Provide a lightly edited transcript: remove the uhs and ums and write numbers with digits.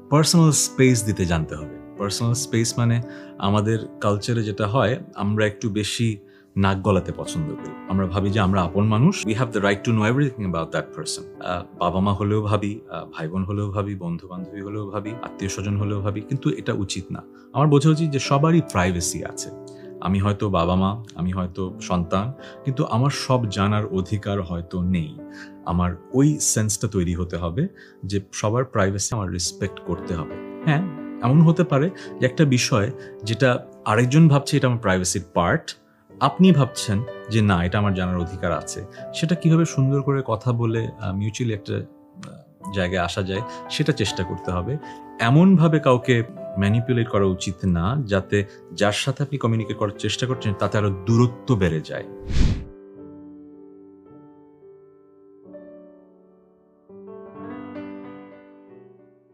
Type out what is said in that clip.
Personal space দিতে জানতে হবে। পার্সোনাল স্পেস মানে আমাদের কালচারে যেটা হয়, আমরা একটু বেশি নাক গলাতে পছন্দ করি। আমরা ভাবি যে আমরা আপন মানুষ, we have the right to know everything about that person. বাবা-মা হলেও ভাবি, ভাই-বোন হলেও ভাবি, বন্ধু-বান্ধবী হলেও ভাবি, আত্মীয়স্বজন হলেও ভাবি। কিন্তু এটা উচিত না। আমার বোঝা উচিত যে সবারই প্রাইভেসি আছে। আমি হয়তো বাবা-মা, আমি হয়তো সন্তান, কিন্তু আমার সব জানার অধিকার হয়তো নেই। আমার ওই সেন্সটা তৈরি হতে হবে যে সবার প্রাইভেসি আমার রেসপেক্ট করতে হবে। হ্যাঁ, এমন হতে পারে যে একটা বিষয় যেটা আরেকজন ভাবছে এটা আমার প্রাইভেসির পার্ট, আপনি ভাবছেন যে না, এটা আমার জানার অধিকার আছে। সেটা কিভাবে সুন্দর করে কথা বলে মিউচুয়ালি একটা জায়গায় আসা যায়, সেটা চেষ্টা করতে হবে। এমনভাবে কাউকে ম্যানিপুলেট করা উচিত না যাতে যার সাথে আপনি কমিউনিকেট করার চেষ্টা করছেন তাতে আরো দূরত্ব বেড়ে যায়।